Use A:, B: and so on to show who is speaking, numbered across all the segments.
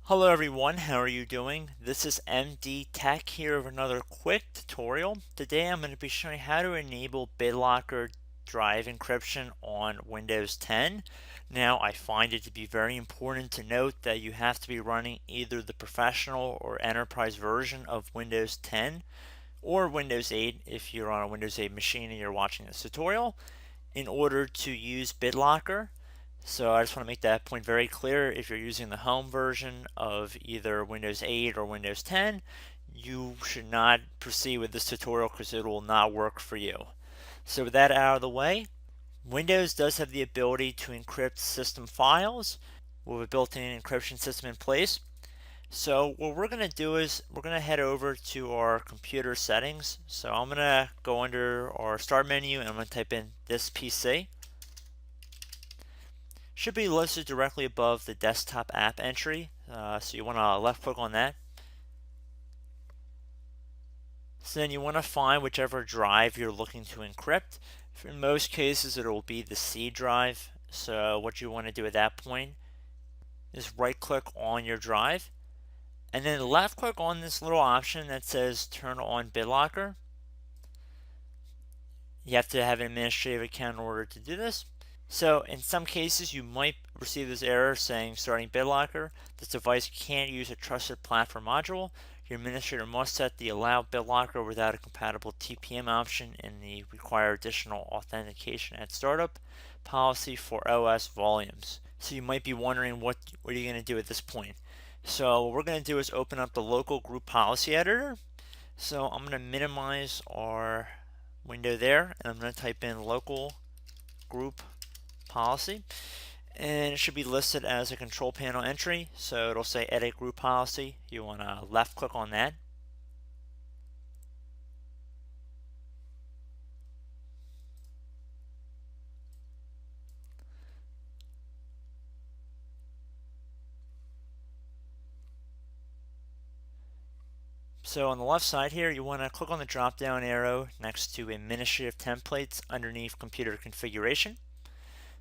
A: Hello everyone, how are you doing? This is MD Tech here with another quick tutorial. Today I'm going to be showing how to enable BitLocker Drive Encryption on Windows 10. Now I find it to be very important to note that you have to be running either the professional or enterprise version of Windows 10 or Windows 8 if you're on a Windows 8 machine and you're watching this tutorial in order to use BitLocker. So I just want to make that point very clear. If you're using the home version of either Windows 8 or Windows 10, you should not proceed with this tutorial because it will not work for you. So with that out of the way, Windows does have the ability to encrypt system files with a built-in encryption system in place. So what we're going to do is we're going to head over to our computer settings. So I'm going to go under our start menu and I'm going to type in this PC. Should be listed directly above the desktop app entry. So you want to left click on that. So then you want to find whichever drive you're looking to encrypt. In most cases it will be the C drive. So what you want to do at that point is right click on your drive and then left click on this little option that says turn on BitLocker. You have to have an administrative account in order to do this. So in some cases you might receive this error saying starting BitLocker, this device can't use a trusted platform module. Your administrator must set the allow BitLocker without a compatible TPM option in the require additional authentication at startup policy for OS volumes. So you might be wondering what are you going to do at this point. So what we're going to do is open up the local group policy editor. So I'm going to minimize our window there and I'm going to type in local group policy and it should be listed as a control panel entry, so it'll say edit group policy. You want to left click on that. So on the left side here you want to click on the drop down arrow next to administrative templates underneath computer configuration.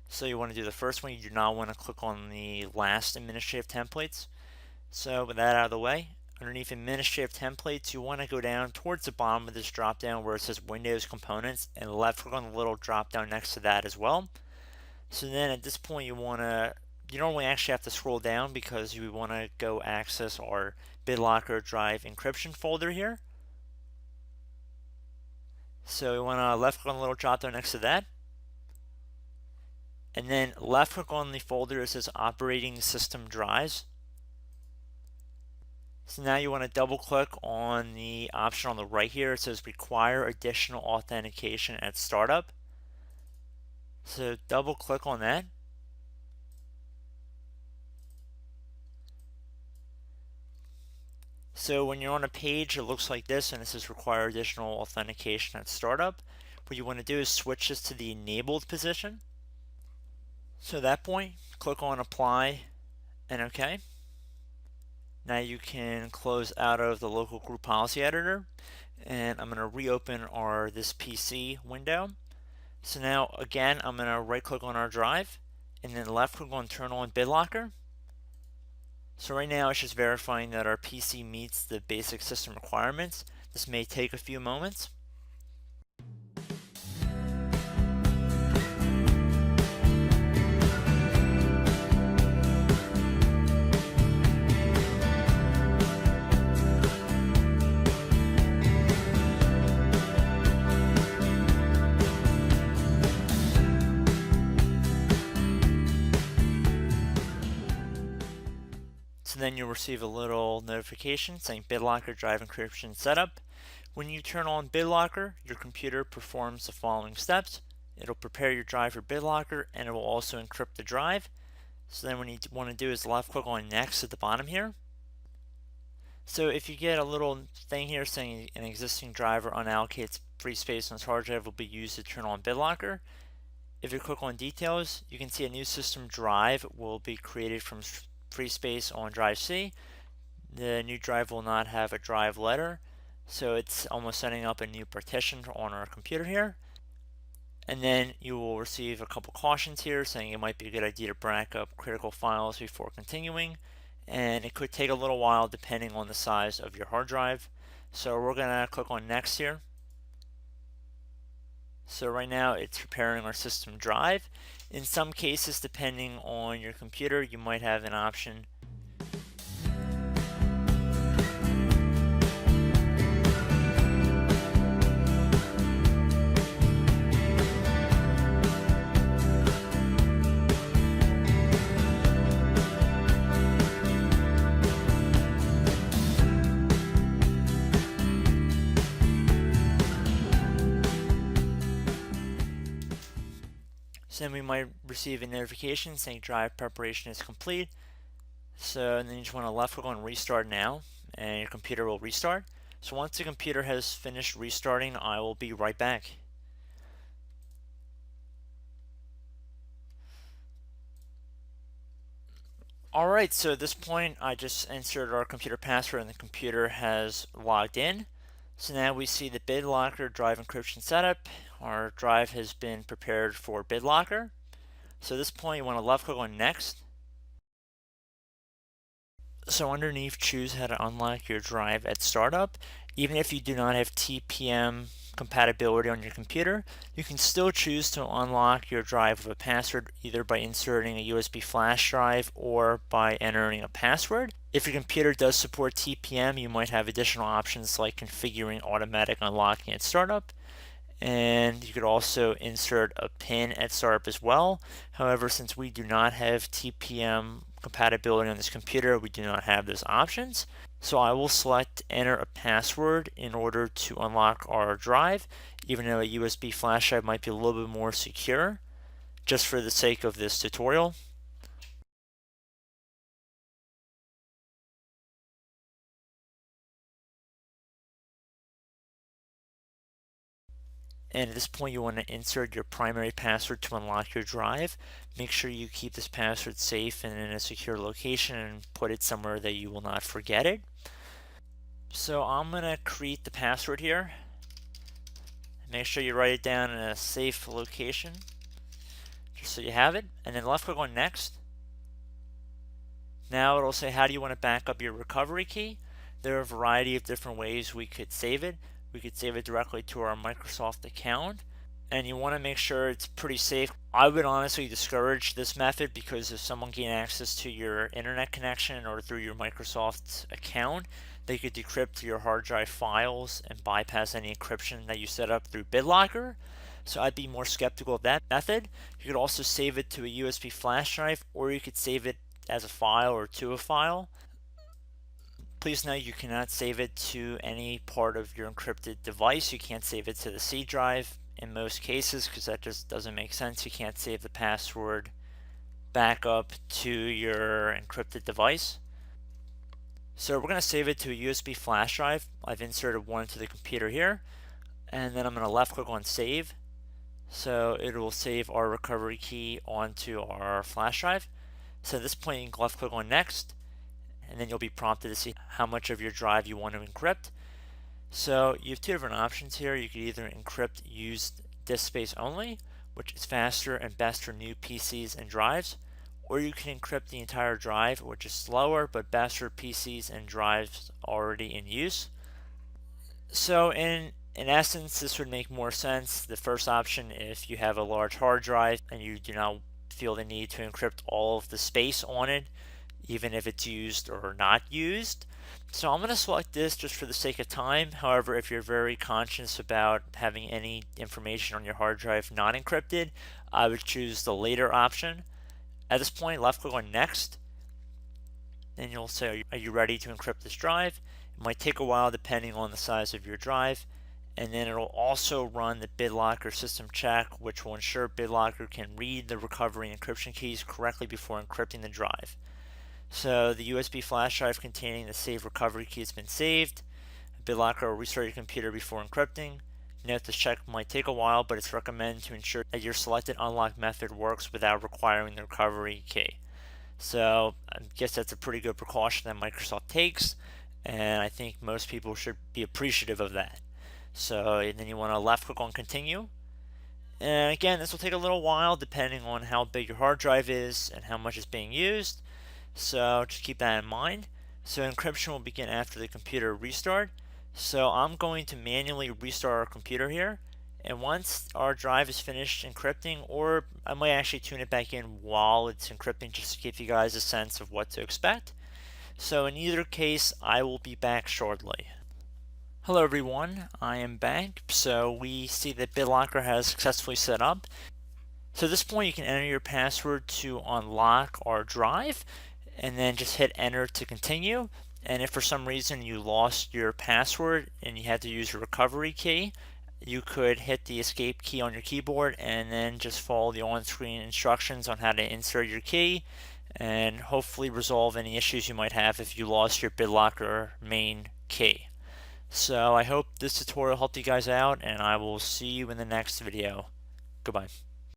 A: So you want to do the first one. You do not want to click on the last administrative templates. So with that out of the way, underneath administrative templates, you want to go down towards the bottom of this drop down where it says Windows Components and left click on the little drop down next to that as well. So then at this point you normally actually have to scroll down because you want to go access our BitLocker Drive Encryption folder here. So you want to left click on the little drop down next to that. And then left click on the folder that says operating system drives. So now you want to double click on the option on the right here. It says require additional authentication at startup. So double click on that. So when you're on a page, it looks like this and it says require additional authentication at startup. What you want to do is switch this to the enabled position. So at that point, click on apply and OK. Now you can close out of the local group policy editor and I'm going to reopen this PC window. So now again I'm going to right click on our drive and then left click on turn on BitLocker. So right now it's just verifying that our PC meets the basic system requirements. This may take a few moments. So then you'll receive a little notification saying BitLocker Drive Encryption Setup. When you turn on BitLocker, your computer performs the following steps. It'll prepare your drive for BitLocker and it will also encrypt the drive. So then what you want to do is left click on next at the bottom here. So if you get a little thing here saying an existing driver unallocates free space on its hard drive will be used to turn on BitLocker. If you click on details, you can see a new system drive will be created from free space on drive C. The new drive will not have a drive letter, so it's almost setting up a new partition on our computer here. And then you will receive a couple cautions here saying it might be a good idea to back up critical files before continuing. and it could take a little while depending on the size of your hard drive. So we're going to click on next here. So right now it's preparing our system drive. In some cases, depending on your computer, you might have an option So then we might receive a notification saying drive preparation is complete. So then you just want to left click on restart now, and your computer will restart. So once the computer has finished restarting, I will be right back. Alright, so at this point I just inserted our computer password and the computer has logged in. So now we see the BitLocker Drive Encryption setup. Our drive has been prepared for BitLocker. So at this point you want to left click on next. So underneath, choose how to unlock your drive at startup. Even if you do not have TPM compatibility on your computer, you can still choose to unlock your drive with a password, either by inserting a USB flash drive or by entering a password. If your computer does support TPM, you might have additional options like configuring automatic unlocking at startup. And you could also insert a pin at startup as well. However, since we do not have TPM compatibility on this computer, we do not have those options. So I will select enter a password in order to unlock our drive, even though a USB flash drive might be a little bit more secure, just for the sake of this tutorial. And at this point, you want to insert your primary password to unlock your drive. Make sure you keep this password safe and in a secure location and put it somewhere that you will not forget it. So I'm going to create the password here. Make sure you write it down in a safe location, just so you have it. And then left click on next. Now it'll say, how do you want to back up your recovery key? There are a variety of different ways we could save it. We could save it directly to our Microsoft account, and you want to make sure it's pretty safe. I would honestly discourage this method because if someone gained access to your internet connection or through your Microsoft account, they could decrypt your hard drive files and bypass any encryption that you set up through BitLocker. So I'd be more skeptical of that method. You could also save it to a USB flash drive, or you could save it as a file or to a file. Please note you cannot save it to any part of your encrypted device. You can't save it to the C drive in most cases because that just doesn't make sense. You can't save the password back up to your encrypted device. So we're going to save it to a USB flash drive. I've inserted one into the computer here, and then I'm going to left click on save. So it will save our recovery key onto our flash drive. So at this point you can left click on next, and then you'll be prompted to see how much of your drive you want to encrypt. So you have two different options here. You could either encrypt used disk space only, which is faster and best for new PCs and drives, or you can encrypt the entire drive, which is slower but best for PCs and drives already in use. So in essence, this would make more sense. The first option, if you have a large hard drive and you do not feel the need to encrypt all of the space on it, even if it's used or not used. So I'm going to select this just for the sake of time. However, if you're very conscious about having any information on your hard drive not encrypted, I would choose the later option. At this point, left click on next. Then you'll say, are you ready to encrypt this drive? It might take a while depending on the size of your drive. And then it'll also run the BitLocker system check, which will ensure BitLocker can read the recovery encryption keys correctly before encrypting the drive. So the USB flash drive containing the saved recovery key has been saved. BitLocker will restart your computer before encrypting. Note this check might take a while, but it's recommended to ensure that your selected unlock method works without requiring the recovery key. So I guess that's a pretty good precaution that Microsoft takes, and I think most people should be appreciative of that. So and then you want to left click on continue. And again, this will take a little while depending on how big your hard drive is and how much is being used. So just keep that in mind. So encryption will begin after the computer restart. So I'm going to manually restart our computer here. And once our drive is finished encrypting, or I might actually tune it back in while it's encrypting just to give you guys a sense of what to expect. So in either case, I will be back shortly. Hello everyone, I am back. So we see that BitLocker has successfully set up. So at this point you can enter your password to unlock our drive and then just hit enter to continue. And if for some reason you lost your password and you had to use your recovery key, you could hit the escape key on your keyboard and then just follow the on-screen instructions on how to insert your key and hopefully resolve any issues you might have if you lost your BitLocker main key. So I hope this tutorial helped you guys out, and I will see you in the next video. Goodbye.